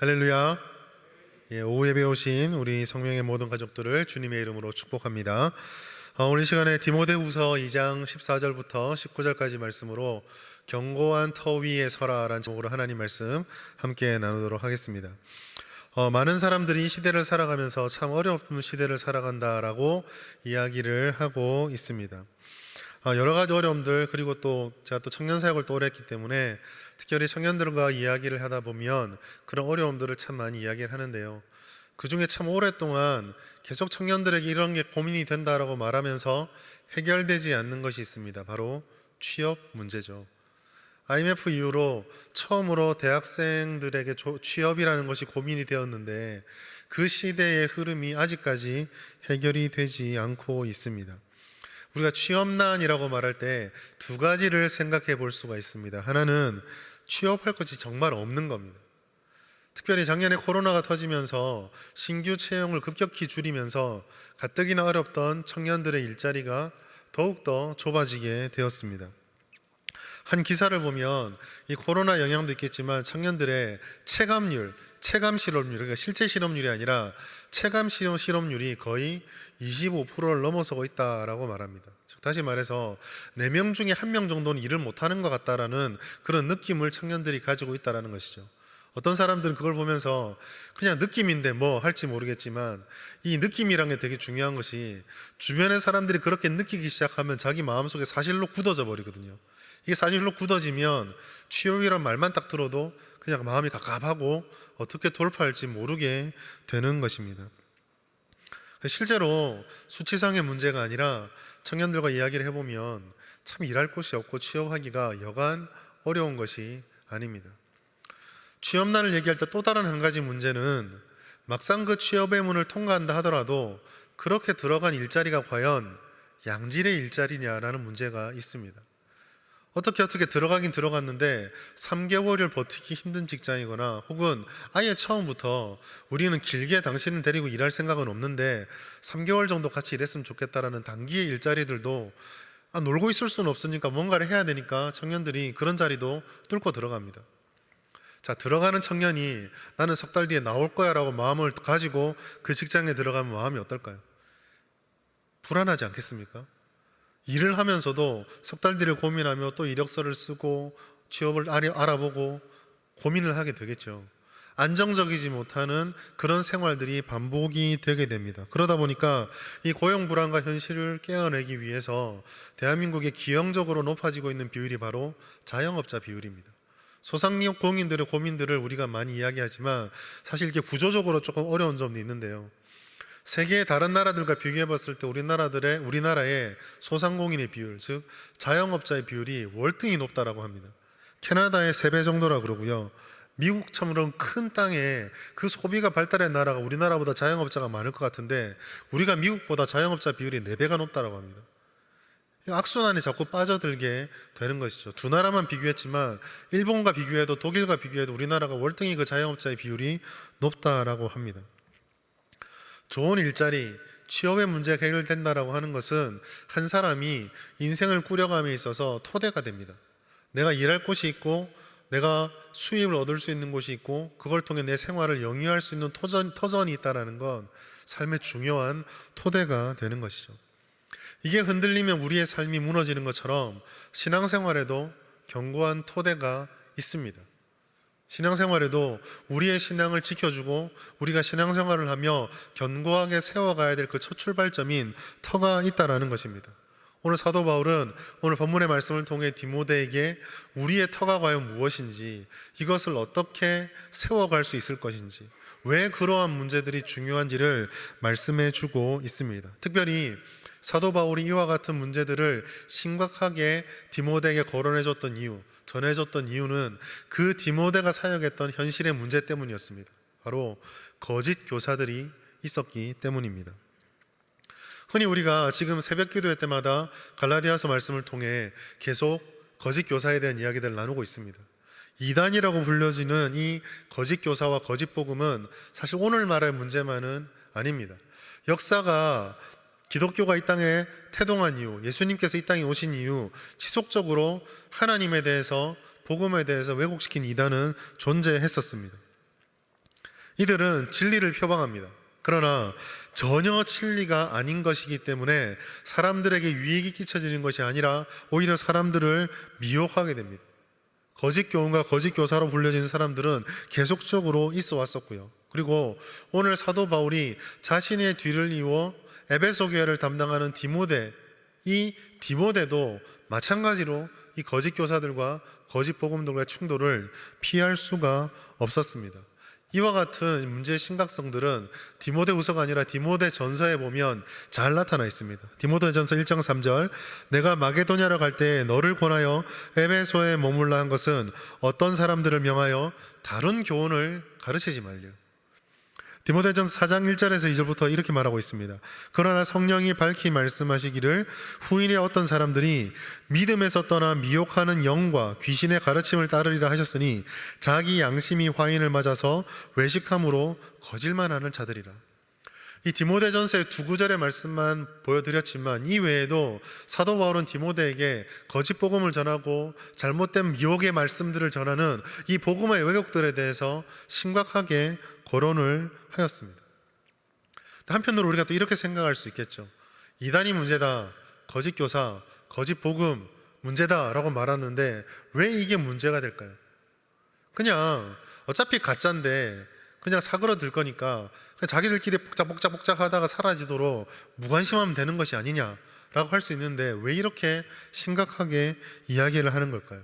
할렐루야. 오후 예배 오신 우리 성령의 모든 가족들을 주님의 이름으로 축복합니다. 오늘 시간에 디모데후서 2장 14절부터 19절까지 말씀으로 견고한 터 위에 서라라는 제목으로 하나님 말씀 함께 나누도록 하겠습니다. 많은 사람들이 이 시대를 살아가면서 참 어려운 시대를 살아간다라고 이야기를 하고 있습니다. 여러 가지 어려움들, 그리고 또 제가 또 청년 사역을 또 오래 했기 때문에 특별히 청년들과 이야기를 하다 보면 그런 어려움들을 참 많이 이야기를 하는데요, 그 중에 참 오랫동안 계속 청년들에게 이런 게 고민이 된다라고 말하면서 해결되지 않는 것이 있습니다. 바로 취업 문제죠. IMF 이후로 처음으로 대학생들에게 취업이라는 것이 고민이 되었는데 그 시대의 흐름이 아직까지 해결이 되지 않고 있습니다. 우리가 취업난이라고 말할 때 두 가지를 생각해 볼 수가 있습니다. 하나는 취업할 것이 정말 없는 겁니다. 특별히 작년에 코로나가 터지면서 신규 채용을 급격히 줄이면서 가뜩이나 어렵던 청년들의 일자리가 더욱더 좁아지게 되었습니다. 한 기사를 보면 이 코로나 영향도 있겠지만 청년들의 체감 실업률, 그러니까 실제 실업률이 아니라 체감 실업률이 거의 25%를 넘어서고 있다라고 말합니다. 즉 다시 말해서 4명 중에 1명 정도는 일을 못하는 것 같다라는 그런 느낌을 청년들이 가지고 있다는 것이죠. 어떤 사람들은 그걸 보면서 그냥 느낌인데 뭐 할지 모르겠지만, 이 느낌이란 게 되게 중요한 것이 주변의 사람들이 그렇게 느끼기 시작하면 자기 마음속에 사실로 굳어져 버리거든요. 이게 사실로 굳어지면 취업이란 말만 딱 들어도 그냥 마음이 갑갑하고 어떻게 돌파할지 모르게 되는 것입니다. 실제로 수치상의 문제가 아니라 청년들과 이야기를 해보면 참 일할 곳이 없고 취업하기가 여간 어려운 것이 아닙니다. 취업난을 얘기할 때 또 다른 한 가지 문제는 막상 그 취업의 문을 통과한다 하더라도 그렇게 들어간 일자리가 과연 양질의 일자리냐라는 문제가 있습니다. 어떻게 들어가긴 들어갔는데 3개월을 버티기 힘든 직장이거나 혹은 아예 처음부터 우리는 길게 당신을 데리고 일할 생각은 없는데 3개월 정도 같이 일했으면 좋겠다라는 단기의 일자리들도 놀고 있을 수는 없으니까 뭔가를 해야 되니까 청년들이 그런 자리도 뚫고 들어갑니다. 자, 들어가는 청년이 나는 석 달 뒤에 나올 거야 라고 마음을 가지고 그 직장에 들어가면 마음이 어떨까요? 불안하지 않겠습니까? 일을 하면서도 석 달 뒤를 고민하며 또 이력서를 쓰고 취업을 알아보고 고민을 하게 되겠죠. 안정적이지 못하는 그런 생활들이 반복이 되게 됩니다. 그러다 보니까 이 고용 불안과 현실을 깨어내기 위해서 대한민국에 기형적으로 높아지고 있는 비율이 바로 자영업자 비율입니다. 소상공인 공인들의 고민들을 우리가 많이 이야기하지만 사실 이게 구조적으로 조금 어려운 점도 있는데요, 세계의 다른 나라들과 비교해 봤을 때 우리나라의 소상공인의 비율, 즉 자영업자의 비율이 월등히 높다라고 합니다. 캐나다의 3배 정도라 그러고요, 미국처럼 큰 땅에 그 소비가 발달한 나라가 우리나라보다 자영업자가 많을 것 같은데 우리가 미국보다 자영업자 비율이 4배가 높다라고 합니다. 악순환에 자꾸 빠져들게 되는 것이죠. 두 나라만 비교했지만 일본과 비교해도 독일과 비교해도 우리나라가 월등히 그 자영업자의 비율이 높다라고 합니다. 좋은 일자리, 취업의 문제가 해결된다라고 하는 것은 한 사람이 인생을 꾸려감에 있어서 토대가 됩니다. 내가 일할 곳이 있고 내가 수입을 얻을 수 있는 곳이 있고 그걸 통해 내 생활을 영위할 수 있는 터전이 있다는 건 삶의 중요한 토대가 되는 것이죠. 이게 흔들리면 우리의 삶이 무너지는 것처럼 신앙생활에도 견고한 토대가 있습니다. 신앙생활에도 우리의 신앙을 지켜주고 우리가 신앙생활을 하며 견고하게 세워가야 될 그 첫 출발점인 터가 있다는 것입니다. 오늘 사도 바울은 오늘 본문의 말씀을 통해 디모데에게 우리의 터가 과연 무엇인지, 이것을 어떻게 세워갈 수 있을 것인지, 왜 그러한 문제들이 중요한지를 말씀해 주고 있습니다. 특별히 사도 바울이 이와 같은 문제들을 심각하게 디모데에게 거론해줬던 이유, 전해줬던 이유는 그 디모데가 사역했던 현실의 문제 때문이었습니다. 바로 거짓 교사들이 있었기 때문입니다. 흔히 우리가 지금 새벽 기도회 때마다 갈라디아서 말씀을 통해 계속 거짓 교사에 대한 이야기들을 나누고 있습니다. 이단이라고 불려지는 이 거짓 교사와 거짓 복음은 사실 오늘 말할 문제만은 아닙니다. 역사가 기독교가 이 땅에 태동한 이유, 예수님께서 이 땅에 오신 이유, 지속적으로 하나님에 대해서, 복음에 대해서 왜곡시킨 이단은 존재했었습니다. 이들은 진리를 표방합니다. 그러나 전혀 진리가 아닌 것이기 때문에 사람들에게 유익이 끼쳐지는 것이 아니라 오히려 사람들을 미혹하게 됩니다. 거짓 교훈과 거짓 교사로 불려진 사람들은 계속적으로 있어 왔었고요. 그리고 오늘 사도 바울이 자신의 뒤를 이어 에베소 교회를 담당하는 디모데, 이 디모데도 마찬가지로 이 거짓 교사들과 거짓 복음들과의 충돌을 피할 수가 없었습니다. 이와 같은 문제의 심각성들은 디모데후서가 아니라 디모데전서에 보면 잘 나타나 있습니다. 디모데전서 1장 3절, 내가 마게도냐로 갈 때 너를 권하여 에베소에 머물라 한 것은 어떤 사람들을 명하여 다른 교훈을 가르치지 말려. 디모데전서 4장 1절에서 2절부터 이렇게 말하고 있습니다. 그러나 성령이 밝히 말씀하시기를 후인의 어떤 사람들이 믿음에서 떠나 미혹하는 영과 귀신의 가르침을 따르리라 하셨으니 자기 양심이 화인을 맞아서 외식함으로 거질만하는 자들이라. 이 디모데전서의 두 구절의 말씀만 보여드렸지만 이 외에도 사도 바울은 디모데에게 거짓 복음을 전하고 잘못된 미혹의 말씀들을 전하는 이 복음의 왜곡들에 대해서 심각하게 거론을 하였습니다. 한편으로 우리가 또 이렇게 생각할 수 있겠죠. 이단이 문제다, 거짓 교사, 거짓 복음 문제다라고 말하는데 왜 이게 문제가 될까요? 그냥 어차피 가짜인데 그냥 사그러들 거니까 그냥 자기들끼리 복작복작 하다가 사라지도록 무관심하면 되는 것이 아니냐라고 할 수 있는데 왜 이렇게 심각하게 이야기를 하는 걸까요?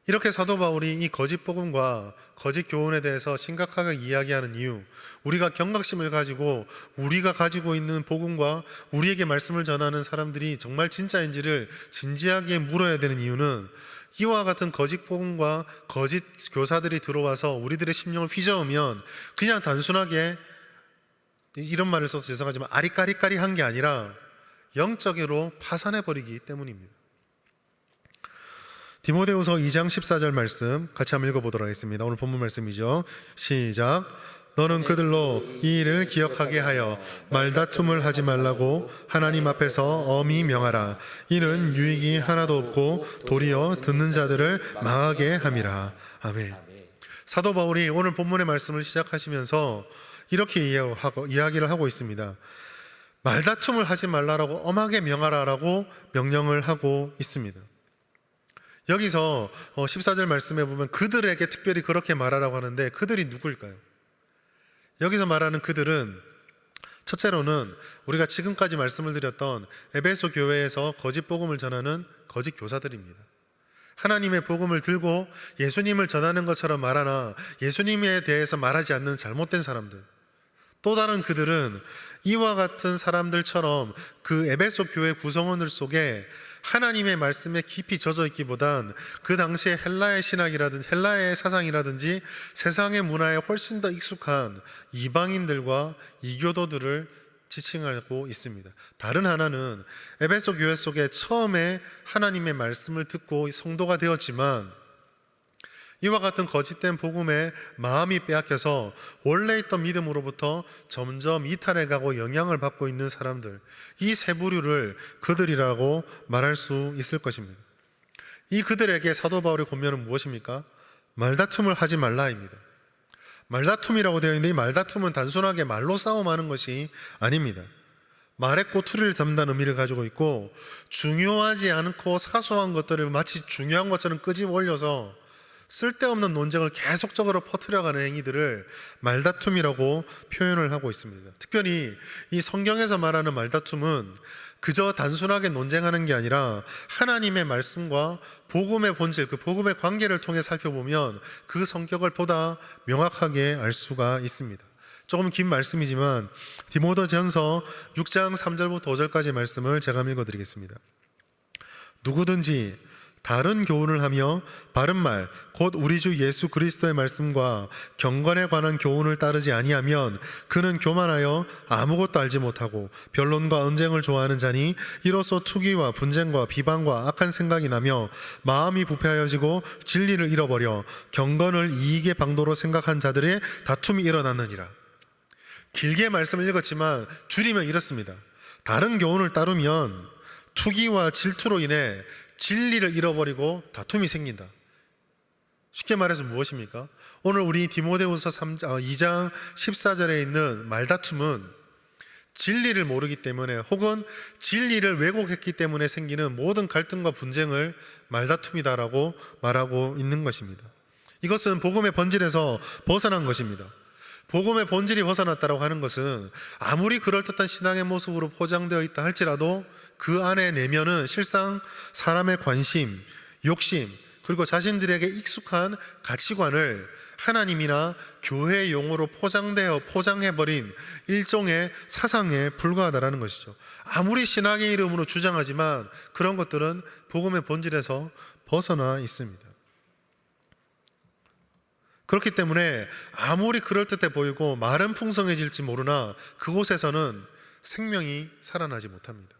이렇게 사도 바울이 이 거짓 복음과 거짓 교훈에 대해서 심각하게 이야기하는 이유, 우리가 경각심을 가지고 우리가 가지고 있는 복음과 우리에게 말씀을 전하는 사람들이 정말 진짜인지를 진지하게 물어야 되는 이유는 이와 같은 거짓 복음과 거짓 교사들이 들어와서 우리들의 심령을 휘저으면 그냥 단순하게, 이런 말을 써서 죄송하지만 아리까리까리한 게 아니라 영적으로 파산해버리기 때문입니다. 디모데후서 2장 14절 말씀 같이 한번 읽어보도록 하겠습니다. 오늘 본문 말씀이죠. 시작. 너는 그들로 이 일을 기억하게 하여 말다툼을 하지 말라고 하나님 앞에서 엄히 명하라. 이는 유익이 하나도 없고 도리어 듣는 자들을 망하게 함이라. 아멘. 사도 바울이 오늘 본문의 말씀을 시작하시면서 이렇게 이야기를 하고 있습니다. 말다툼을 하지 말라라고 엄하게 명하라라고 명령을 하고 있습니다. 여기서 14절 말씀에 보면 그들에게 특별히 그렇게 말하라고 하는데 그들이 누구일까요? 여기서 말하는 그들은 첫째로는 우리가 지금까지 말씀을 드렸던 에베소 교회에서 거짓 복음을 전하는 거짓 교사들입니다. 하나님의 복음을 들고 예수님을 전하는 것처럼 말하나 예수님에 대해서 말하지 않는 잘못된 사람들. 또 다른 그들은 이와 같은 사람들처럼 그 에베소 교회 구성원들 속에 하나님의 말씀에 깊이 젖어 있기보단 그 당시에 헬라의 신학이라든지 헬라의 사상이라든지 세상의 문화에 훨씬 더 익숙한 이방인들과 이교도들을 지칭하고 있습니다. 다른 하나는 에베소 교회 속에 처음에 하나님의 말씀을 듣고 성도가 되었지만 이와 같은 거짓된 복음에 마음이 빼앗겨서 원래 있던 믿음으로부터 점점 이탈해가고 영향을 받고 있는 사람들, 이 세 부류를 그들이라고 말할 수 있을 것입니다. 이 그들에게 사도 바울의 권면은 무엇입니까? 말다툼을 하지 말라입니다. 말다툼이라고 되어 있는데 이 말다툼은 단순하게 말로 싸움하는 것이 아닙니다. 말의 꼬투리를 잡는다는 의미를 가지고 있고 중요하지 않고 사소한 것들을 마치 중요한 것처럼 끄집어 올려서 쓸데없는 논쟁을 계속적으로 퍼뜨려가는 행위들을 말다툼이라고 표현을 하고 있습니다. 특별히 이 성경에서 말하는 말다툼은 그저 단순하게 논쟁하는 게 아니라 하나님의 말씀과 복음의 본질, 그 복음의 관계를 통해 살펴보면 그 성격을 보다 명확하게 알 수가 있습니다. 조금 긴 말씀이지만 디모데전서 6장 3절부터 5절까지 말씀을 제가 읽어드리겠습니다. 누구든지 다른 교훈을 하며 바른 말, 곧 우리 주 예수 그리스도의 말씀과 경건에 관한 교훈을 따르지 아니하면 그는 교만하여 아무것도 알지 못하고 변론과 언쟁을 좋아하는 자니 이로써 투기와 분쟁과 비방과 악한 생각이 나며 마음이 부패하여지고 진리를 잃어버려 경건을 이익의 방도로 생각한 자들의 다툼이 일어났느니라. 길게 말씀을 읽었지만 줄이면 이렇습니다. 다른 교훈을 따르면 투기와 질투로 인해 진리를 잃어버리고 다툼이 생긴다. 쉽게 말해서 무엇입니까? 오늘 우리 디모데후서 2장 14절에 있는 말다툼은 진리를 모르기 때문에 혹은 진리를 왜곡했기 때문에 생기는 모든 갈등과 분쟁을 말다툼이다라고 말하고 있는 것입니다. 이것은 복음의 본질에서 벗어난 것입니다. 복음의 본질이 벗어났다고 하는 것은 아무리 그럴듯한 신앙의 모습으로 포장되어 있다 할지라도 그 안에 내면은 실상 사람의 관심, 욕심, 그리고 자신들에게 익숙한 가치관을 하나님이나 교회 용어로 포장해버린 일종의 사상에 불과하다라는 것이죠. 아무리 신학의 이름으로 주장하지만 그런 것들은 복음의 본질에서 벗어나 있습니다. 그렇기 때문에 아무리 그럴듯해 보이고 말은 풍성해질지 모르나 그곳에서는 생명이 살아나지 못합니다.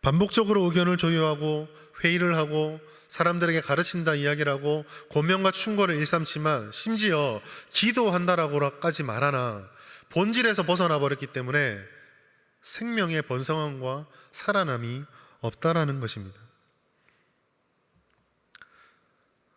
반복적으로 의견을 조율하고 회의를 하고 사람들에게 가르친다 이야기를 하고 고명과 충고를 일삼지만 심지어 기도한다라고까지 말하나 본질에서 벗어나 버렸기 때문에 생명의 번성함과 살아남이 없다라는 것입니다.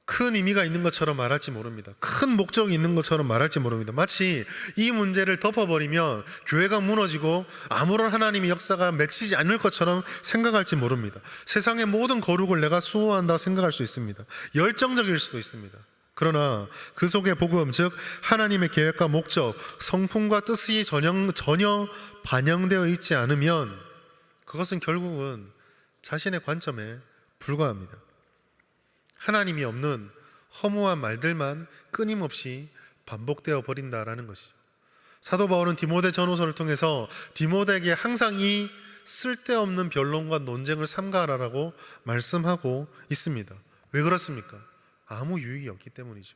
큰 의미가 있는 것처럼 말할지 모릅니다. 큰 목적이 있는 것처럼 말할지 모릅니다. 마치 이 문제를 덮어버리면 교회가 무너지고 아무런 하나님의 역사가 맺히지 않을 것처럼 생각할지 모릅니다. 세상의 모든 거룩을 내가 수호한다 생각할 수 있습니다. 열정적일 수도 있습니다. 그러나 그 속에 복음, 즉 하나님의 계획과 목적, 성품과 뜻이 전혀 반영되어 있지 않으면 그것은 결국은 자신의 관점에 불과합니다. 하나님이 없는 허무한 말들만 끊임없이 반복되어 버린다라는 것이죠. 사도 바울은 디모데 전후서를 통해서 디모데에게 항상 이 쓸데없는 변론과 논쟁을 삼가하라고 말씀하고 있습니다. 왜 그렇습니까? 아무 유익이 없기 때문이죠.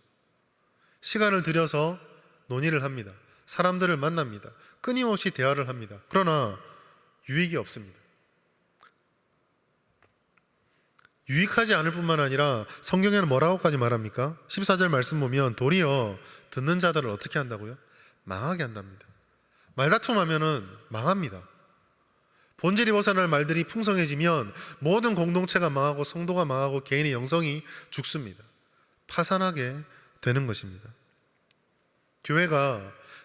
시간을 들여서 논의를 합니다. 사람들을 만납니다. 끊임없이 대화를 합니다. 그러나 유익이 없습니다. 유익하지 않을 뿐만 아니라 성경에는 뭐라고까지 말합니까? 14절 말씀 보면 도리어 듣는 자들을 어떻게 한다고요? 망하게 한답니다. 말다툼하면은 망합니다. 본질이 벗어날 말들이 풍성해지면 모든 공동체가 망하고 성도가 망하고 개인의 영성이 죽습니다. 파산하게 되는 것입니다. 교회가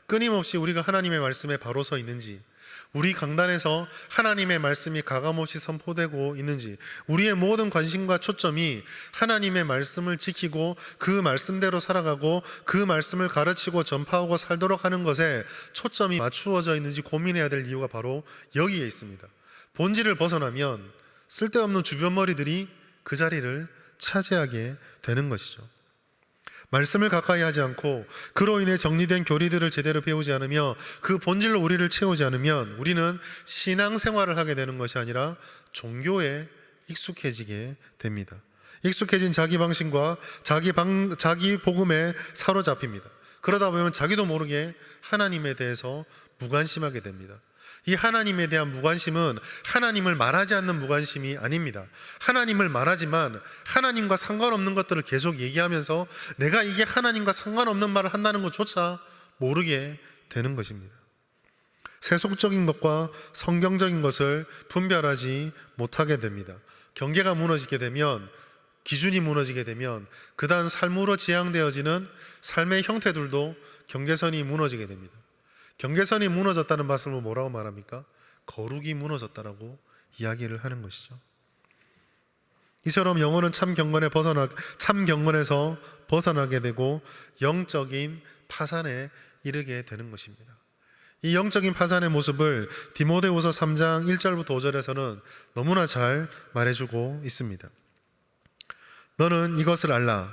끊임없이 우리가 하나님의 말씀에 바로 서 있는지, 우리 강단에서 하나님의 말씀이 가감없이 선포되고 있는지, 우리의 모든 관심과 초점이 하나님의 말씀을 지키고 그 말씀대로 살아가고 그 말씀을 가르치고 전파하고 살도록 하는 것에 초점이 맞추어져 있는지 고민해야 될 이유가 바로 여기에 있습니다. 본질을 벗어나면 쓸데없는 주변머리들이 그 자리를 차지하게 되는 것이죠. 말씀을 가까이 하지 않고 그로 인해 정리된 교리들을 제대로 배우지 않으며 그 본질로 우리를 채우지 않으면 우리는 신앙생활을 하게 되는 것이 아니라 종교에 익숙해지게 됩니다. 익숙해진 자기 방식과 자기 복음에 사로잡힙니다. 그러다 보면 자기도 모르게 하나님에 대해서 무관심하게 됩니다. 이 하나님에 대한 무관심은 하나님을 말하지 않는 무관심이 아닙니다. 하나님을 말하지만 하나님과 상관없는 것들을 계속 얘기하면서 내가 이게 하나님과 상관없는 말을 한다는 것조차 모르게 되는 것입니다. 세속적인 것과 성경적인 것을 분별하지 못하게 됩니다. 경계가 무너지게 되면, 기준이 무너지게 되면 그다음 삶으로 지향되어지는 삶의 형태들도 경계선이 무너지게 됩니다. 경계선이 무너졌다는 말씀을 뭐라고 말합니까? 거룩이 무너졌다라고 이야기를 하는 것이죠. 이처럼 영혼은 참 경건에서 벗어나게 되고 영적인 파산에 이르게 되는 것입니다. 이 영적인 파산의 모습을 디모데후서 3장 1절부터 5절에서는 너무나 잘 말해주고 있습니다. 너는 이것을 알라.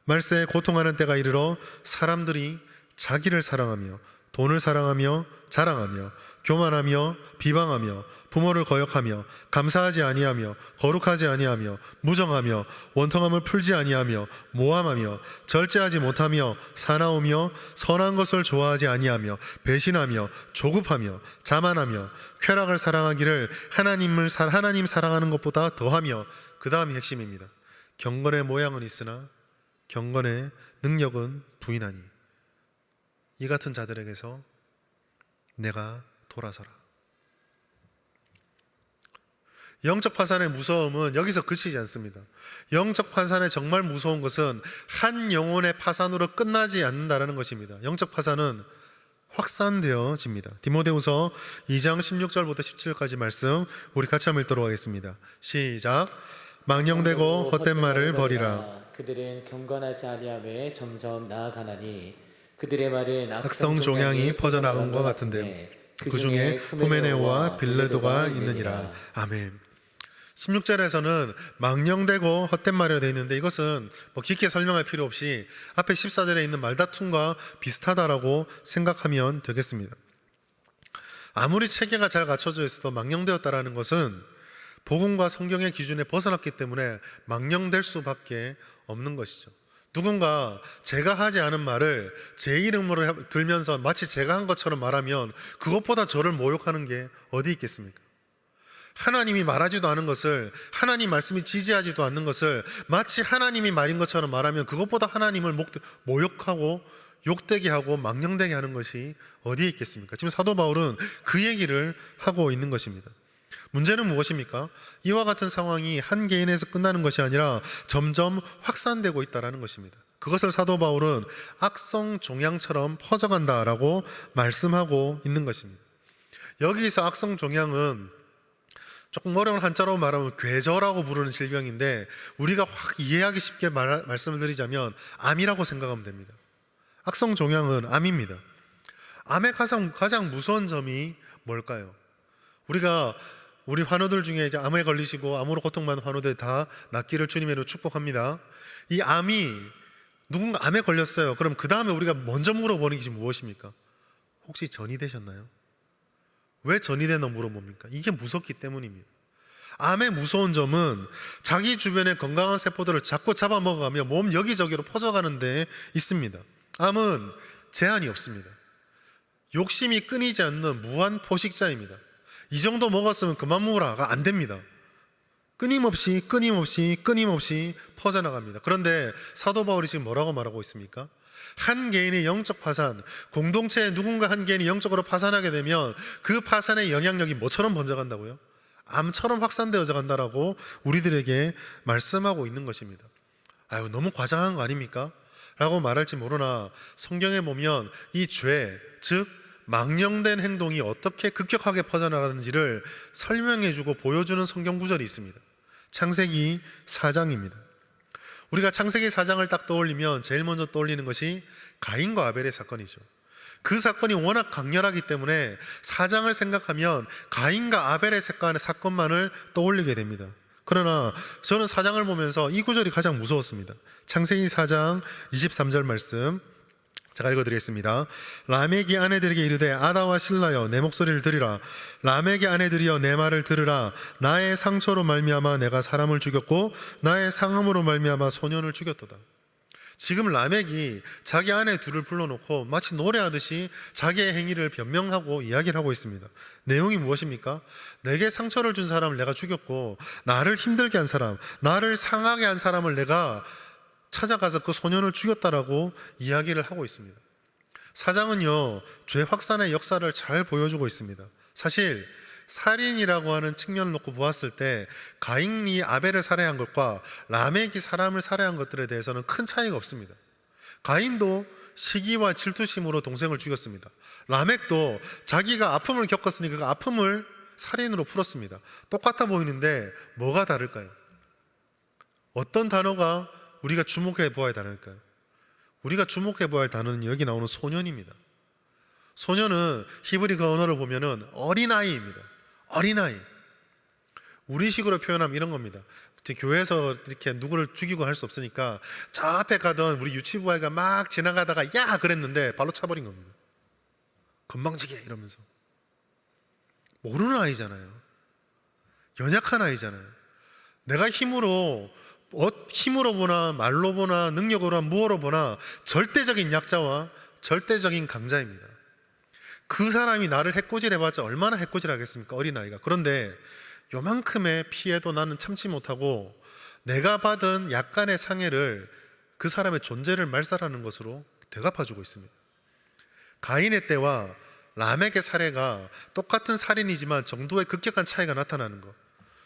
말세에 고통하는 때가 이르러 사람들이 자기를 사랑하며 돈을 사랑하며 자랑하며 교만하며 비방하며 부모를 거역하며 감사하지 아니하며 거룩하지 아니하며 무정하며 원통함을 풀지 아니하며 모함하며 절제하지 못하며 사나우며 선한 것을 좋아하지 아니하며 배신하며 조급하며 자만하며 쾌락을 사랑하기를 하나님 사랑하는 것보다 더하며, 그 다음이 핵심입니다. 경건의 모양은 있으나 경건의 능력은 부인하니 이 같은 자들에게서 내가 돌아서라. 영적 파산의 무서움은 여기서 그치지 않습니다. 영적 파산의 정말 무서운 것은 한 영혼의 파산으로 끝나지 않는다는 것입니다. 영적 파산은 확산되어집니다. 디모데후서 2장 16절부터 17절까지 말씀 우리 같이 한번 읽도록 하겠습니다. 시작. 망령되고 헛된 말을 버리라. 그들은 경건하지 아니함에 점점 나아가나니 그들의 말은 악성 종양이 퍼져나간 것 같은데 그 중에 후메네오와 빌레도가 있느니라. 아멘. 16절에서는 망령되고 헛된 말이라 되어 있는데 이것은 깊게 설명할 필요 없이 앞에 14절에 있는 말다툼과 비슷하다라고 생각하면 되겠습니다. 아무리 체계가 잘 갖춰져 있어도 망령되었다라는 것은 복음과 성경의 기준에 벗어났기 때문에 망령될 수밖에 없는 것이죠. 누군가 제가 하지 않은 말을 제 이름으로 들면서 마치 제가 한 것처럼 말하면 그것보다 저를 모욕하는 게 어디 있겠습니까? 하나님이 말하지도 않은 것을, 하나님 말씀이 지지하지도 않는 것을 마치 하나님이 말인 것처럼 말하면 그것보다 하나님을 모욕하고 욕되게 하고 망령되게 하는 것이 어디에 있겠습니까? 지금 사도 바울은 그 얘기를 하고 있는 것입니다. 문제는 무엇입니까? 이와 같은 상황이 한 개인에서 끝나는 것이 아니라 점점 확산되고 있다는 것입니다. 그것을 사도 바울은 악성 종양처럼 퍼져간다라고 말씀하고 있는 것입니다. 여기서 악성 종양은 조금 어려운 한자로 말하면 괴저라고 부르는 질병인데 우리가 확 이해하기 쉽게 말씀을 드리자면 암이라고 생각하면 됩니다. 악성 종양은 암입니다. 암의 가장 무서운 점이 뭘까요? 우리 환우들 중에 이제 암에 걸리시고 암으로 고통받는 환우들 다 낫기를 주님의 이름으로 축복합니다. 이 암이 누군가 암에 걸렸어요. 그럼 그 다음에 우리가 먼저 물어보는 것이 무엇입니까? 혹시 전이 되셨나요? 왜 전이 되나 물어봅니까? 이게 무섭기 때문입니다. 암의 무서운 점은 자기 주변의 건강한 세포들을 자꾸 잡아먹어가며 몸 여기저기로 퍼져가는 데 있습니다. 암은 제한이 없습니다. 욕심이 끊이지 않는 무한 포식자입니다. 이 정도 먹었으면 그만 먹으라가 안 됩니다. 끊임없이 퍼져나갑니다. 그런데 사도 바울이 지금 뭐라고 말하고 있습니까? 한 개인의 영적 파산, 공동체에 누군가 한 개인이 영적으로 파산하게 되면 그 파산의 영향력이 뭐처럼 번져간다고요? 암처럼 확산되어져 간다라고 우리들에게 말씀하고 있는 것입니다. 아유, 너무 과장한 거 아닙니까? 라고 말할지 모르나 성경에 보면 이 죄, 즉 망령된 행동이 어떻게 급격하게 퍼져나가는지를 설명해주고 보여주는 성경 구절이 있습니다. 창세기 4장입니다. 우리가 창세기 4장을 딱 떠올리면 제일 먼저 떠올리는 것이 가인과 아벨의 사건이죠. 그 사건이 워낙 강렬하기 때문에 4장을 생각하면 가인과 아벨의 사건만을 떠올리게 됩니다. 그러나 저는 4장을 보면서 이 구절이 가장 무서웠습니다. 창세기 4장 23절 말씀 제가 읽어드리겠습니다. 라멕이 아내들에게 이르되 아다와 실라여 내 목소리를 들으라. 라멕의 아내들이여 내 말을 들으라. 나의 상처로 말미암아 내가 사람을 죽였고 나의 상함으로 말미암아 소년을 죽였도다. 지금 라멕이 자기 아내 둘을 불러놓고 마치 노래하듯이 자기의 행위를 변명하고 이야기를 하고 있습니다. 내용이 무엇입니까? 내게 상처를 준 사람을 내가 죽였고 나를 힘들게 한 사람, 나를 상하게 한 사람을 내가 찾아가서 그 소년을 죽였다라고 이야기를 하고 있습니다. 사장은요, 죄 확산의 역사를 잘 보여주고 있습니다. 사실 살인이라고 하는 측면을 놓고 보았을 때 가인이 아벨을 살해한 것과 라멕이 사람을 살해한 것들에 대해서는 큰 차이가 없습니다. 가인도 시기와 질투심으로 동생을 죽였습니다. 라멕도 자기가 아픔을 겪었으니 그 아픔을 살인으로 풀었습니다. 똑같아 보이는데 뭐가 다를까요? 어떤 단어가 우리가 주목해 보아야 다를까요? 우리가 주목해 보아야 할 단어는 여기 나오는 소년입니다. 소년은 히브리어 언어를 보면은 어린아이입니다. 어린아이. 우리식으로 표현하면 이런 겁니다. 교회에서 이렇게 누구를 죽이고 할 수 없으니까 저 앞에 가던 우리 유치부 아이가 막 지나가다가 야 그랬는데 발로 차버린 겁니다. 건방지게 이러면서. 모르는 아이잖아요. 연약한 아이잖아요. 내가 힘으로 보나 말로 보나 능력으로 무엇으로 보나 절대적인 약자와 절대적인 강자입니다. 그 사람이 나를 해코지해봤자 얼마나 해코지하겠습니까? 어린아이가. 그런데 요만큼의 피해도 나는 참지 못하고 내가 받은 약간의 상해를 그 사람의 존재를 말살하는 것으로 되갚아주고 있습니다. 가인의 때와 라멕의 살해가 똑같은 살인이지만 정도의 급격한 차이가 나타나는 것.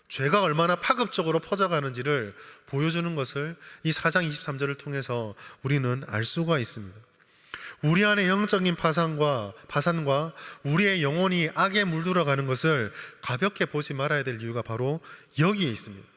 죄가 얼마나 파급적으로 퍼져가는지를 보여주는 것을 이 4장 23절을 통해서 우리는 알 수가 있습니다. 우리 안에 영적인 파산과 우리의 영혼이 악에 물들어가는 것을 가볍게 보지 말아야 될 이유가 바로 여기에 있습니다.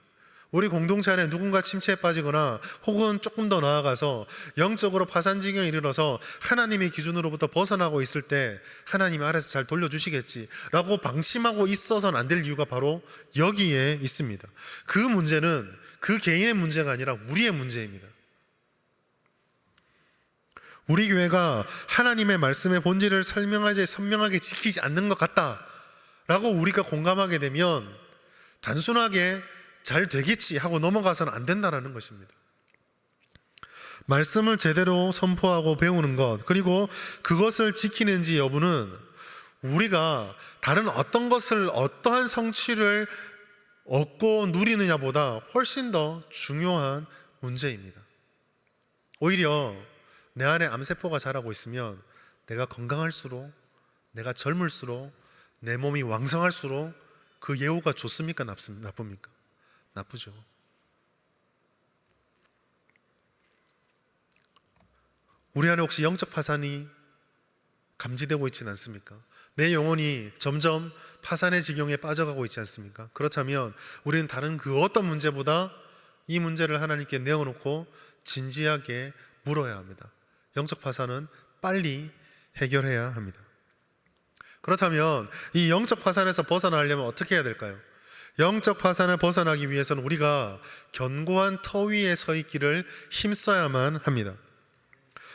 우리 공동체 안에 누군가 침체에 빠지거나 혹은 조금 더 나아가서 영적으로 파산 지경에 이르러서 하나님의 기준으로부터 벗어나고 있을 때 하나님이 알아서 잘 돌려주시겠지 라고 방심하고 있어서는 안 될 이유가 바로 여기에 있습니다. 그 문제는 그 개인의 문제가 아니라 우리의 문제입니다. 우리 교회가 하나님의 말씀의 본질을 선명하게 지키지 않는 것 같다라고 우리가 공감하게 되면 단순하게 잘 되겠지 하고 넘어가서는 안 된다는 것입니다. 말씀을 제대로 선포하고 배우는 것, 그리고 그것을 지키는지 여부는 우리가 다른 어떤 것을 어떠한 성취를 얻고 누리느냐보다 훨씬 더 중요한 문제입니다. 오히려 내 안에 암세포가 자라고 있으면 내가 건강할수록, 내가 젊을수록, 내 몸이 왕성할수록 그 예후가 좋습니까? 나쁩니까? 나쁘죠. 우리 안에 혹시 영적 파산이 감지되고 있지는 않습니까? 내 영혼이 점점 파산의 지경에 빠져가고 있지 않습니까? 그렇다면 우리는 다른 그 어떤 문제보다 이 문제를 하나님께 내어놓고 진지하게 물어야 합니다. 영적 파산은 빨리 해결해야 합니다. 그렇다면 이 영적 파산에서 벗어나려면 어떻게 해야 될까요? 영적 파산을 벗어나기 위해서는 우리가 견고한 터 위에 서 있기를 힘써야만 합니다.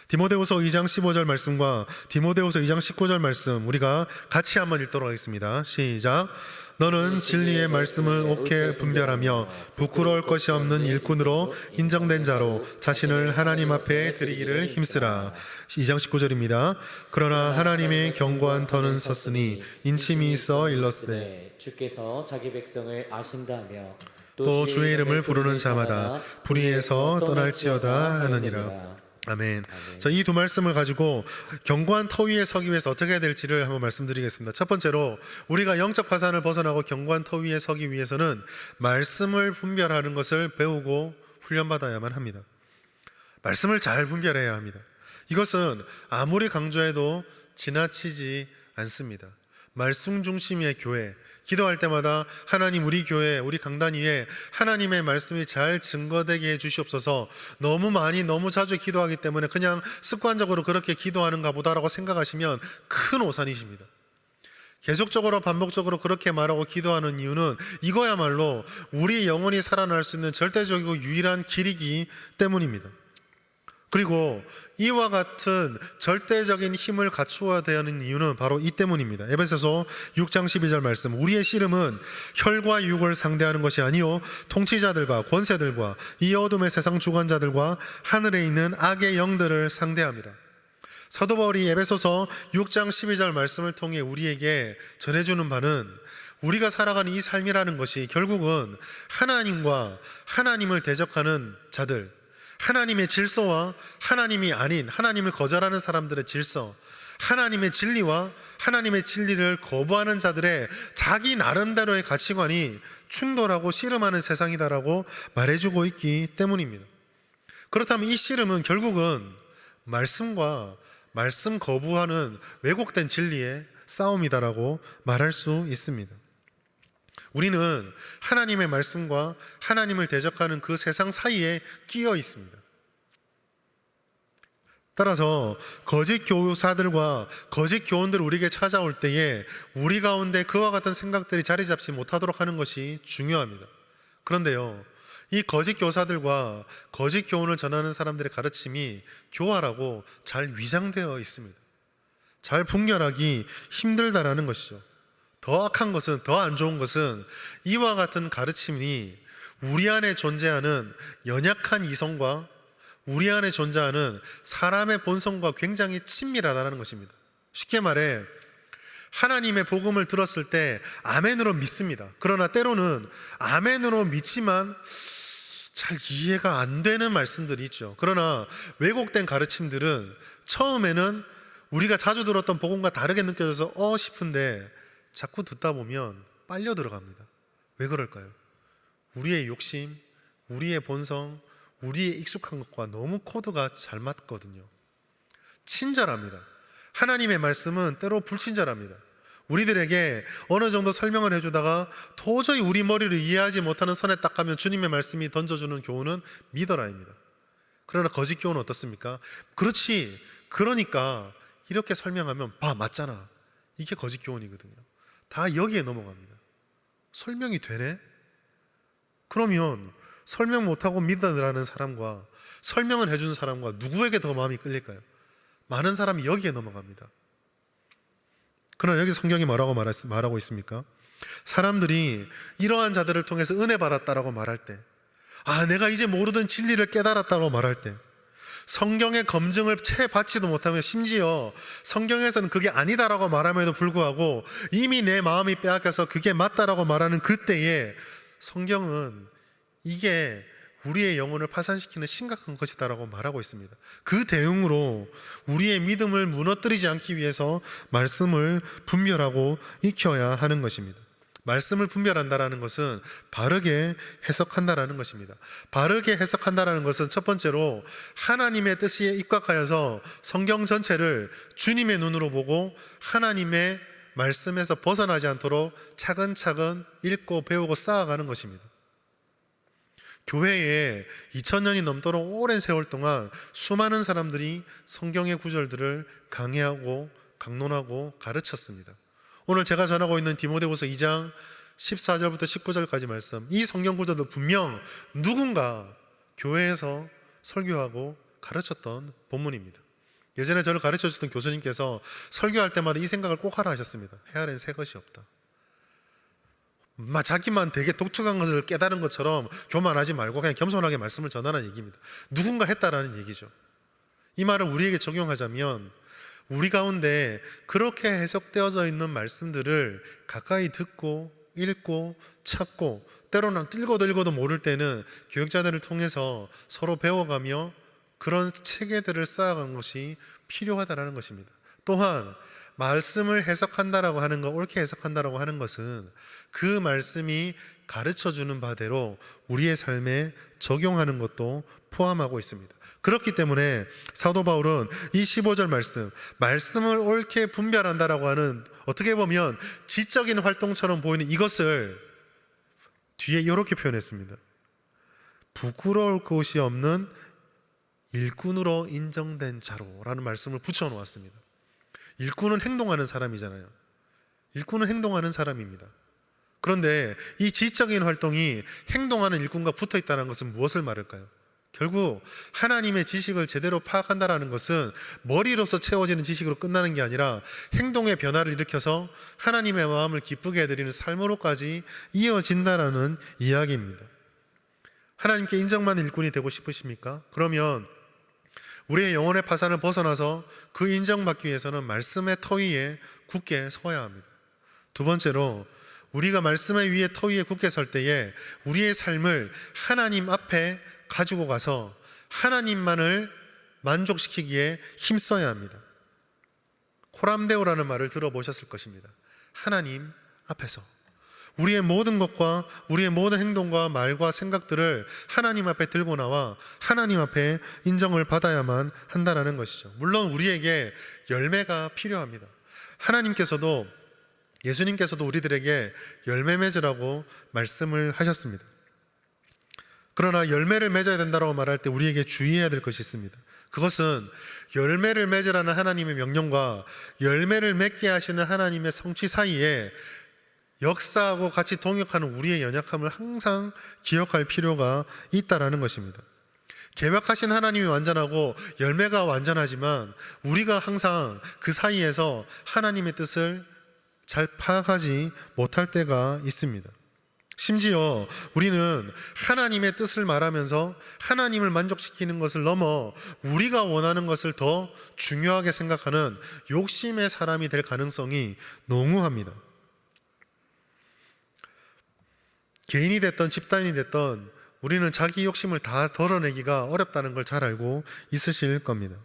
디모데후서 2장 15절 말씀과 디모데후서 2장 19절 말씀 우리가 같이 한번 읽도록 하겠습니다. 시작. 너는 진리의 말씀을 옳게 분별하며 부끄러울 것이 없는 일꾼으로 인정된 자로 자신을 하나님 앞에 드리기를 힘쓰라. 2장 19절입니다. 그러나 하나님의 견고한 터는 섰으니 인침이 있어 일렀으되 주께서 자기 백성을 아신다며 또 주의 이름을 부르는 자마다 불의에서 떠날지어다 하느니라. 아멘. 자, 이 두 말씀을 가지고 견고한 터 위에 서기 위해서 어떻게 해야 될지를 한번 말씀드리겠습니다. 첫 번째로 우리가 영적 파산을 벗어나고 견고한 터 위에 서기 위해서는 말씀을 분별하는 것을 배우고 훈련받아야만 합니다. 말씀을 잘 분별해야 합니다. 이것은 아무리 강조해도 지나치지 않습니다. 말씀 중심의 교회, 기도할 때마다 하나님 우리 교회, 우리 강단 위에 하나님의 말씀이 잘 증거되게 해주시옵소서. 너무 많이 너무 자주 기도하기 때문에 그냥 습관적으로 그렇게 기도하는가 보다라고 생각하시면 큰 오산이십니다. 계속적으로 반복적으로 그렇게 말하고 기도하는 이유는 이거야말로 우리 영혼이 살아날 수 있는 절대적이고 유일한 길이기 때문입니다. 그리고 이와 같은 절대적인 힘을 갖추어야 되는 이유는 바로 이 때문입니다. 에베소서 6장 12절 말씀, 우리의 씨름은 혈과 육을 상대하는 것이 아니요 통치자들과 권세들과 이 어둠의 세상 주관자들과 하늘에 있는 악의 영들을 상대합니다. 사도 바울이 에베소서 6장 12절 말씀을 통해 우리에게 전해주는 바는 우리가 살아가는 이 삶이라는 것이 결국은 하나님과 하나님을 대적하는 자들, 하나님의 질서와 하나님이 아닌 하나님을 거절하는 사람들의 질서, 하나님의 진리와 하나님의 진리를 거부하는 자들의 자기 나름대로의 가치관이 충돌하고 씨름하는 세상이다라고 말해주고 있기 때문입니다. 그렇다면 이 씨름은 결국은 말씀과 말씀 거부하는 왜곡된 진리의 싸움이다라고 말할 수 있습니다. 우리는 하나님의 말씀과 하나님을 대적하는 그 세상 사이에 끼어 있습니다. 따라서 거짓 교사들과 거짓 교원들이 우리에게 찾아올 때에 우리 가운데 그와 같은 생각들이 자리 잡지 못하도록 하는 것이 중요합니다. 그런데요, 이 거짓 교사들과 거짓 교훈을 전하는 사람들의 가르침이 교활하고 잘 위장되어 있습니다. 잘 분별하기 힘들다라는 것이죠. 더 악한 것은, 더 안 좋은 것은 이와 같은 가르침이 우리 안에 존재하는 연약한 이성과 우리 안에 존재하는 사람의 본성과 굉장히 친밀하다는 것입니다. 쉽게 말해 하나님의 복음을 들었을 때 아멘으로 믿습니다. 그러나 때로는 아멘으로 믿지만 잘 이해가 안 되는 말씀들이 있죠. 그러나 왜곡된 가르침들은 처음에는 우리가 자주 들었던 복음과 다르게 느껴져서 싶은데 자꾸 듣다 보면 빨려 들어갑니다. 왜 그럴까요? 우리의 욕심, 우리의 본성, 우리의 익숙한 것과 너무 코드가 잘 맞거든요. 친절합니다. 하나님의 말씀은 때로 불친절합니다. 우리들에게 어느 정도 설명을 해주다가 도저히 우리 머리를 이해하지 못하는 선에 딱 가면 주님의 말씀이 던져주는 교훈은 믿어라입니다. 그러나 거짓 교훈은 어떻습니까? 그렇지, 그러니까 이렇게 설명하면 봐, 맞잖아. 이게 거짓 교훈이거든요. 다 여기에 넘어갑니다. 설명이 되네? 그러면 설명 못하고 믿으라는 사람과 설명을 해주는 사람과 누구에게 더 마음이 끌릴까요? 많은 사람이 여기에 넘어갑니다. 그러나 여기 성경이 뭐라고 말하고 있습니까? 사람들이 이러한 자들을 통해서 은혜 받았다라고 말할 때, 내가 이제 모르던 진리를 깨달았다고 말할 때, 성경의 검증을 채 받지도 못하며 심지어 성경에서는 그게 아니다라고 말함에도 불구하고 이미 내 마음이 빼앗겨서 그게 맞다라고 말하는 그때에 성경은 이게 우리의 영혼을 파산시키는 심각한 것이다라고 말하고 있습니다. 그 대응으로 우리의 믿음을 무너뜨리지 않기 위해서 말씀을 분별하고 익혀야 하는 것입니다. 말씀을 분별한다라는 것은 바르게 해석한다라는 것입니다. 바르게 해석한다라는 것은 첫 번째로 하나님의 뜻에 입각하여서 성경 전체를 주님의 눈으로 보고 하나님의 말씀에서 벗어나지 않도록 차근차근 읽고 배우고 쌓아가는 것입니다. 교회에 2000년이 넘도록 오랜 세월 동안 수많은 사람들이 성경의 구절들을 강해하고 강론하고 가르쳤습니다. 오늘 제가 전하고 있는 디모데후서 2장 14절부터 19절까지 말씀, 이 성경 구절도 분명 누군가 교회에서 설교하고 가르쳤던 본문입니다. 예전에 저를 가르쳐주셨던 교수님께서 설교할 때마다 이 생각을 꼭 하라 하셨습니다. 해 아래는 새 것이 없다. 자기만 되게 독특한 것을 깨달은 것처럼 교만하지 말고 그냥 겸손하게 말씀을 전하는 얘기입니다. 누군가 했다라는 얘기죠. 이 말을 우리에게 적용하자면 우리 가운데 그렇게 해석되어져 있는 말씀들을 가까이 듣고 읽고 찾고 때로는 읽어도 모를 때는 교육자들을 통해서 서로 배워가며 그런 체계들을 쌓아간 것이 필요하다는 것입니다. 또한 말씀을 해석한다라고 하는 것, 옳게 해석한다라고 하는 것은 그 말씀이 가르쳐주는 바대로 우리의 삶에 적용하는 것도 포함하고 있습니다. 그렇기 때문에 사도 바울은 이 15절 말씀을 옳게 분별한다라고 하는, 어떻게 보면 지적인 활동처럼 보이는 이것을 뒤에 이렇게 표현했습니다. 부끄러울 것이 없는 일꾼으로 인정된 자로라는 말씀을 붙여 놓았습니다. 일꾼은 행동하는 사람이잖아요. 일꾼은 행동하는 사람입니다. 그런데 이 지적인 활동이 행동하는 일꾼과 붙어 있다는 것은 무엇을 말할까요? 결국 하나님의 지식을 제대로 파악한다는 것은 머리로서 채워지는 지식으로 끝나는 게 아니라 행동의 변화를 일으켜서 하나님의 마음을 기쁘게 해드리는 삶으로까지 이어진다라는 이야기입니다. 하나님께 인정받는 일꾼이 되고 싶으십니까? 그러면 우리의 영혼의 파산을 벗어나서 그 인정받기 위해서는 말씀의 터 위에 굳게 서야 합니다. 두 번째로, 우리가 말씀의 위에 터 위에 굳게 설 때에 우리의 삶을 하나님 앞에 가지고 가서 하나님만을 만족시키기에 힘써야 합니다. 코람데오라는 말을 들어보셨을 것입니다. 하나님 앞에서 우리의 모든 것과 우리의 모든 행동과 말과 생각들을 하나님 앞에 들고 나와 하나님 앞에 인정을 받아야만 한다는 것이죠. 물론 우리에게 열매가 필요합니다. 하나님께서도, 예수님께서도 우리들에게 열매 맺으라고 말씀을 하셨습니다. 그러나 열매를 맺어야 된다고 말할 때 우리에게 주의해야 될 것이 있습니다. 그것은 열매를 맺으라는 하나님의 명령과 열매를 맺게 하시는 하나님의 성취 사이에 역사하고 같이 동역하는 우리의 연약함을 항상 기억할 필요가 있다는 것입니다. 계획하신 하나님이 완전하고 열매가 완전하지만 우리가 항상 그 사이에서 하나님의 뜻을 잘 파악하지 못할 때가 있습니다. 심지어 우리는 하나님의 뜻을 말하면서 하나님을 만족시키는 것을 넘어 우리가 원하는 것을 더 중요하게 생각하는 욕심의 사람이 될 가능성이 농후합니다. 개인이 됐던 집단이 됐던 우리는 자기 욕심을 다 덜어내기가 어렵다는 걸 잘 알고 있으실 겁니다.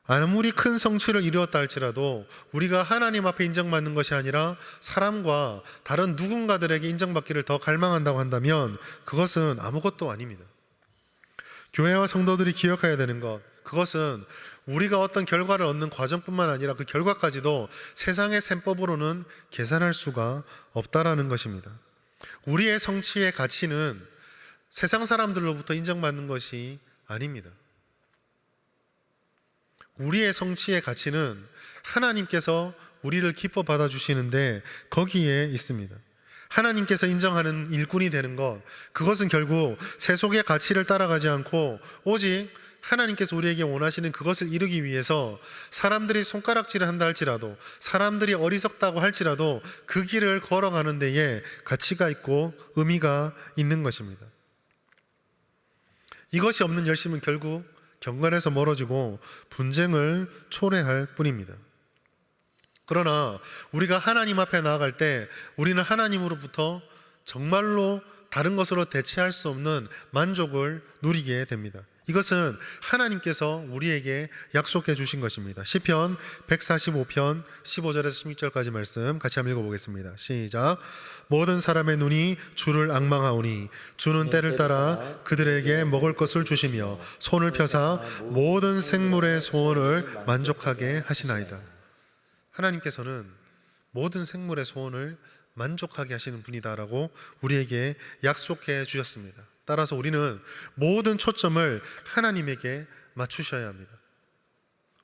아무리 큰 성취를 이루었다 할지라도 우리가 하나님 앞에 인정받는 것이 아니라 사람과 다른 누군가들에게 인정받기를 더 갈망한다고 한다면 그것은 아무것도 아닙니다. 교회와 성도들이 기억해야 되는 것, 그것은 우리가 어떤 결과를 얻는 과정뿐만 아니라 그 결과까지도 세상의 셈법으로는 계산할 수가 없다라는 것입니다. 우리의 성취의 가치는 세상 사람들로부터 인정받는 것이 아닙니다. 우리의 성취의 가치는 하나님께서 우리를 기뻐 받아주시는데 거기에 있습니다. 하나님께서 인정하는 일꾼이 되는 것, 그것은 결국 세속의 가치를 따라가지 않고 오직 하나님께서 우리에게 원하시는 그것을 이루기 위해서 사람들이 손가락질을 한다 할지라도, 사람들이 어리석다고 할지라도 그 길을 걸어가는 데에 가치가 있고 의미가 있는 것입니다. 이것이 없는 열심은 결국 경건에서 멀어지고 분쟁을 초래할 뿐입니다. 그러나 우리가 하나님 앞에 나아갈 때 우리는 하나님으로부터 정말로 다른 것으로 대체할 수 없는 만족을 누리게 됩니다. 이것은 하나님께서 우리에게 약속해 주신 것입니다. 시편 145편 15절에서 16절까지 말씀 같이 한번 읽어보겠습니다. 시작. 모든 사람의 눈이 주를 앙망하오니 주는 때를 따라 그들에게 먹을 것을 주시며 손을 펴사 모든 생물의 소원을 만족하게 하시나이다. 하나님께서는 모든 생물의 소원을 만족하게 하시는 분이다라고 우리에게 약속해 주셨습니다. 따라서 우리는 모든 초점을 하나님에게 맞추셔야 합니다.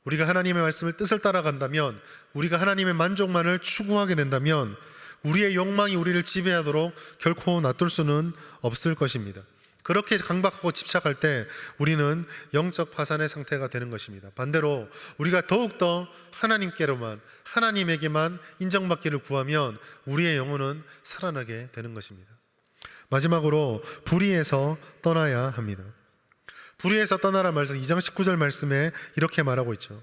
우리가 하나님의 말씀을 뜻을 따라간다면, 우리가 하나님의 만족만을 추구하게 된다면 우리의 욕망이 우리를 지배하도록 결코 놔둘 수는 없을 것입니다. 그렇게 강박하고 집착할 때 우리는 영적 파산의 상태가 되는 것입니다. 반대로 우리가 더욱더 하나님께로만, 하나님에게만 인정받기를 구하면 우리의 영혼은 살아나게 되는 것입니다. 마지막으로 불의에서 떠나야 합니다. 불의에서 떠나라 말씀 2장 19절 말씀에 이렇게 말하고 있죠.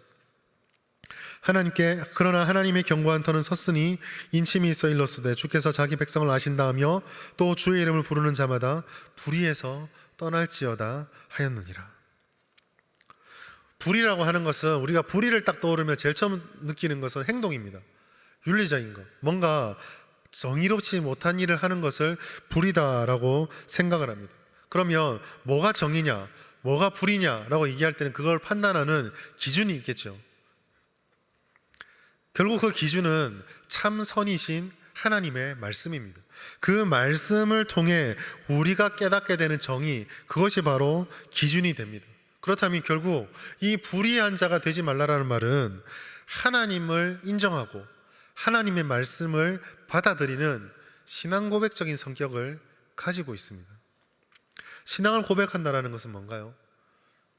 그러나 하나님의 견고한 터는 섰으니 인침이 있어 일렀으되 주께서 자기 백성을 아신다 하며 또 주의 이름을 부르는 자마다 불의에서 떠날지어다 하였느니라. 불의라고 하는 것은, 우리가 불의를 딱 떠오르면 제일 처음 느끼는 것은 행동입니다. 윤리적인 것, 뭔가 정의롭지 못한 일을 하는 것을 불의다라고 생각을 합니다. 그러면 뭐가 정의냐, 뭐가 불의냐라고 얘기할 때는 그걸 판단하는 기준이 있겠죠. 결국 그 기준은 참 선이신 하나님의 말씀입니다. 그 말씀을 통해 우리가 깨닫게 되는 정의, 그것이 바로 기준이 됩니다. 그렇다면 결국 이 불의한 자가 되지 말라라는 말은 하나님을 인정하고 하나님의 말씀을 받아들이는 신앙 고백적인 성격을 가지고 있습니다. 신앙을 고백한다는 것은 뭔가요?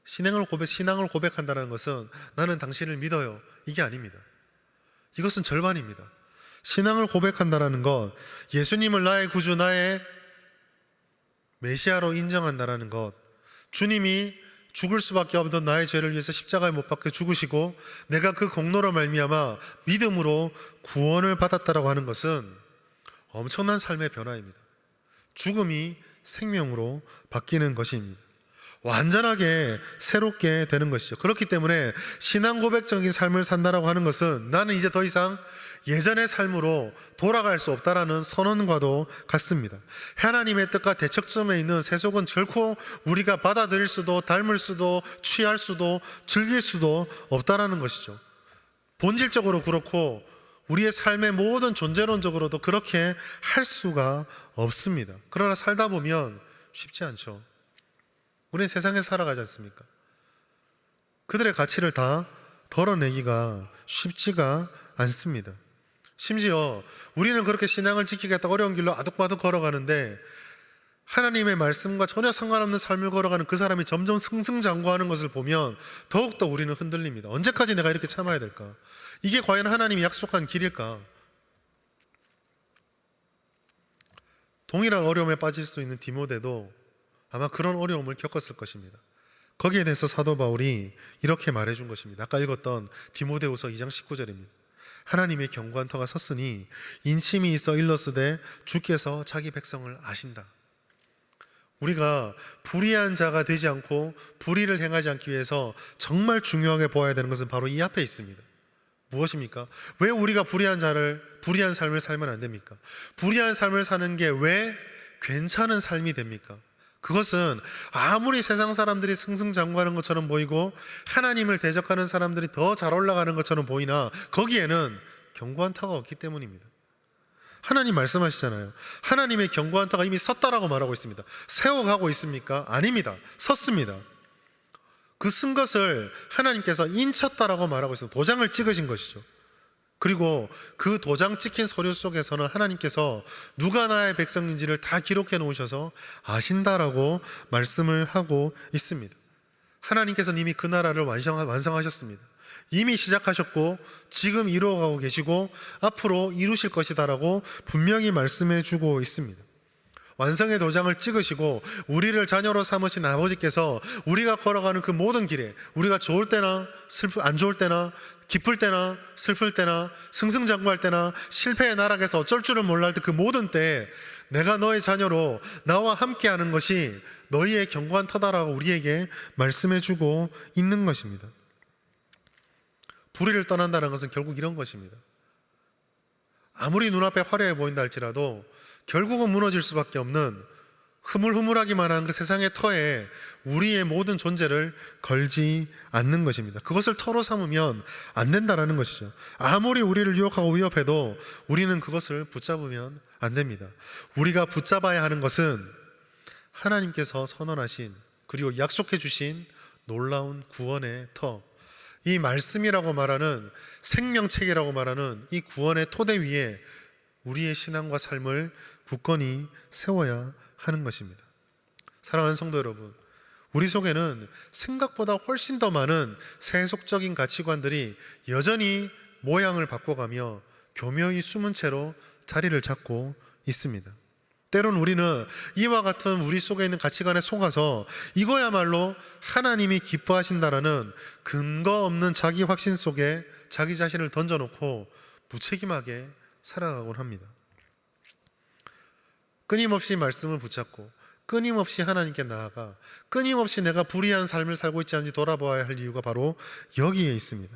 신앙을 고백한다는 것은 나는 당신을 믿어요, 이게 아닙니다. 이것은 절반입니다. 신앙을 고백한다는 것, 예수님을 나의 구주, 나의 메시아로 인정한다는 것, 주님이 죽을 수밖에 없던 나의 죄를 위해서 십자가에 못 박혀 죽으시고 내가 그 공로로 말미암아 믿음으로 구원을 받았다라고 하는 것은 엄청난 삶의 변화입니다. 죽음이 생명으로 바뀌는 것입니다. 완전하게 새롭게 되는 것이죠. 그렇기 때문에 신앙 고백적인 삶을 산다라고 하는 것은 나는 이제 더 이상 예전의 삶으로 돌아갈 수 없다라는 선언과도 같습니다. 하나님의 뜻과 대척점에 있는 세속은 결코 우리가 받아들일 수도 닮을 수도 취할 수도 즐길 수도 없다라는 것이죠. 본질적으로 그렇고 우리의 삶의 모든 존재론적으로도 그렇게 할 수가 없습니다. 그러나 살다 보면 쉽지 않죠. 우리는 세상에서 살아가지 않습니까? 그들의 가치를 다 덜어내기가 쉽지가 않습니다. 심지어 우리는 그렇게 신앙을 지키겠다 어려운 길로 아득바득 걸어가는데 하나님의 말씀과 전혀 상관없는 삶을 걸어가는 그 사람이 점점 승승장구하는 것을 보면 더욱더 우리는 흔들립니다. 언제까지 내가 이렇게 참아야 될까? 이게 과연 하나님이 약속한 길일까? 동일한 어려움에 빠질 수 있는 디모데도 아마 그런 어려움을 겪었을 것입니다. 거기에 대해서 사도 바울이 이렇게 말해준 것입니다. 아까 읽었던 디모데후서 2장 19절입니다. 하나님의 견고한 터가 섰으니 인침이 있어 일렀으되 주께서 자기 백성을 아신다. 우리가 불의한 자가 되지 않고 불의를 행하지 않기 위해서 정말 중요하게 보아야 되는 것은 바로 이 앞에 있습니다. 무엇입니까? 왜 우리가 불의한 삶을 살면 안 됩니까? 불의한 삶을 사는 게 왜 괜찮은 삶이 됩니까? 그것은 아무리 세상 사람들이 승승장구하는 것처럼 보이고 하나님을 대적하는 사람들이 더 잘 올라가는 것처럼 보이나 거기에는 견고한 터가 없기 때문입니다. 하나님 말씀하시잖아요. 하나님의 견고한 터가 이미 섰다라고 말하고 있습니다. 세워가고 있습니까? 아닙니다. 섰습니다. 그 쓴 것을 하나님께서 인쳤다라고 말하고 있습니다. 도장을 찍으신 것이죠. 그리고 그 도장 찍힌 서류 속에서는 하나님께서 누가 나의 백성인지를 다 기록해 놓으셔서 아신다라고 말씀을 하고 있습니다. 하나님께서는 이미 그 나라를 완성하셨습니다. 이미 시작하셨고 지금 이루어가고 계시고 앞으로 이루실 것이다라고 분명히 말씀해 주고 있습니다. 완성의 도장을 찍으시고 우리를 자녀로 삼으신 아버지께서 우리가 걸어가는 그 모든 길에 우리가 좋을 때나 안 좋을 때나 기쁠 때나 슬플 때나 승승장구할 때나 실패의 나락에서 어쩔 줄을 몰라 할 때 그 모든 때에 내가 너의 자녀로 나와 함께하는 것이 너희의 견고한 터다라고 우리에게 말씀해 주고 있는 것입니다. 불의를 떠난다는 것은 결국 이런 것입니다. 아무리 눈앞에 화려해 보인다 할지라도 결국은 무너질 수밖에 없는 흐물흐물하기만 한 그 세상의 터에 우리의 모든 존재를 걸지 않는 것입니다. 그것을 터로 삼으면 안 된다라는 것이죠. 아무리 우리를 유혹하고 위협해도 우리는 그것을 붙잡으면 안 됩니다. 우리가 붙잡아야 하는 것은 하나님께서 선언하신 그리고 약속해 주신 놀라운 구원의 터, 이 말씀이라고 말하는 생명책이라고 말하는 이 구원의 토대 위에 우리의 신앙과 삶을 굳건히 세워야 하는 것입니다. 사랑하는 성도 여러분, 우리 속에는 생각보다 훨씬 더 많은 세속적인 가치관들이 여전히 모양을 바꿔가며 교묘히 숨은 채로 자리를 잡고 있습니다. 때론 우리는 이와 같은 우리 속에 있는 가치관에 속아서 이거야말로 하나님이 기뻐하신다라는 근거 없는 자기 확신 속에 자기 자신을 던져놓고 무책임하게 살아가곤 합니다. 끊임없이 말씀을 붙잡고 끊임없이 하나님께 나아가 끊임없이 내가 불의한 삶을 살고 있지 않은지 돌아보아야 할 이유가 바로 여기에 있습니다.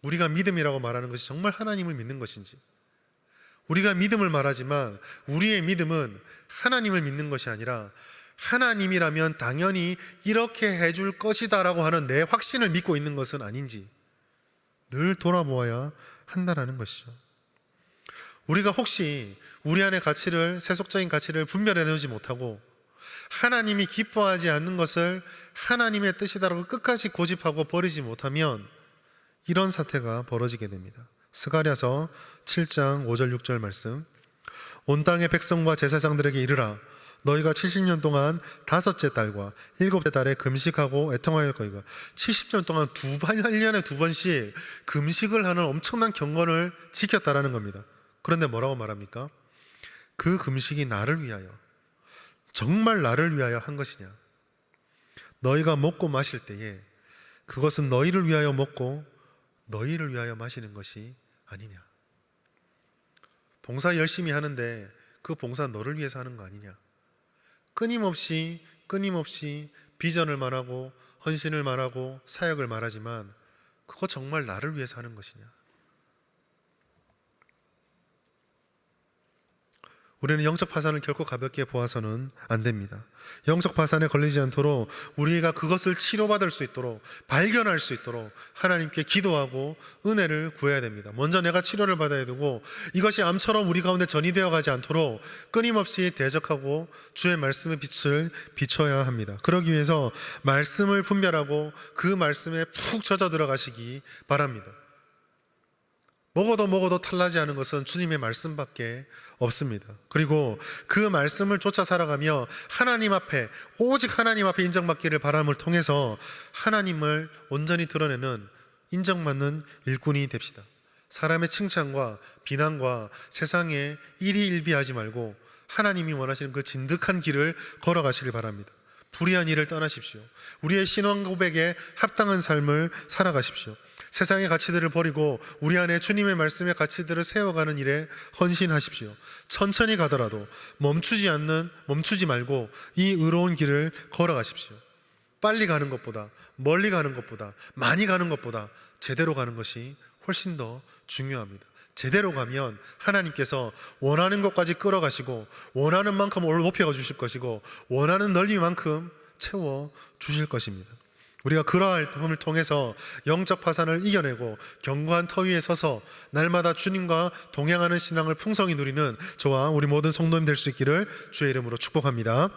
우리가 믿음이라고 말하는 것이 정말 하나님을 믿는 것인지, 우리가 믿음을 말하지만 우리의 믿음은 하나님을 믿는 것이 아니라 하나님이라면 당연히 이렇게 해줄 것이다 라고 하는 내 확신을 믿고 있는 것은 아닌지 늘 돌아보아야 한다는 것이죠. 우리가 혹시 우리 안의 가치를, 세속적인 가치를 분별해내지 못하고 하나님이 기뻐하지 않는 것을 하나님의 뜻이다라고 끝까지 고집하고 버리지 못하면 이런 사태가 벌어지게 됩니다. 스가랴서 7장 5절 6절 말씀, 온 땅의 백성과 제사장들에게 이르라. 너희가 70년 동안 5째 달과 7째 달에 금식하고 애통하여 거이가 70년 동안 1년에 2번씩 금식을 하는 엄청난 경건을 지켰다라는 겁니다. 그런데 뭐라고 말합니까? 그 금식이 나를 위하여, 정말 나를 위하여 한 것이냐? 너희가 먹고 마실 때에 그것은 너희를 위하여 먹고 너희를 위하여 마시는 것이 아니냐? 봉사 열심히 하는데 그 봉사 너를 위해서 하는 거 아니냐? 끊임없이 비전을 말하고 헌신을 말하고 사역을 말하지만 그거 정말 나를 위해서 하는 것이냐? 우리는 영적 파산을 결코 가볍게 보아서는 안 됩니다. 영적 파산에 걸리지 않도록 우리가 그것을 치료받을 수 있도록, 발견할 수 있도록 하나님께 기도하고 은혜를 구해야 됩니다. 먼저 내가 치료를 받아야 되고, 이것이 암처럼 우리 가운데 전이되어 가지 않도록 끊임없이 대적하고 주의 말씀의 빛을 비춰야 합니다. 그러기 위해서 말씀을 분별하고 그 말씀에 푹 젖어 들어가시기 바랍니다. 먹어도 탈나지 않은 것은 주님의 말씀밖에 없습니다. 그리고 그 말씀을 쫓아 살아가며 하나님 앞에, 오직 하나님 앞에 인정받기를 바람을 통해서 하나님을 온전히 드러내는 인정받는 일꾼이 됩시다. 사람의 칭찬과 비난과 세상에 일희일비하지 말고 하나님이 원하시는 그 진득한 길을 걸어가시길 바랍니다. 불의한 일을 떠나십시오. 우리의 신앙 고백에 합당한 삶을 살아가십시오. 세상의 가치들을 버리고 우리 안에 주님의 말씀의 가치들을 세워가는 일에 헌신하십시오. 천천히 가더라도 멈추지 말고 이 의로운 길을 걸어가십시오. 빨리 가는 것보다, 멀리 가는 것보다, 많이 가는 것보다 제대로 가는 것이 훨씬 더 중요합니다. 제대로 가면 하나님께서 원하는 것까지 끌어가시고 원하는 만큼 높여 주실 것이고 원하는 넓이만큼 채워 주실 것입니다. 우리가 그러함을 통해서 영적 파산을 이겨내고 견고한 터 위에 서서 날마다 주님과 동행하는 신앙을 풍성히 누리는 저와 우리 모든 성도님 될 수 있기를 주의 이름으로 축복합니다.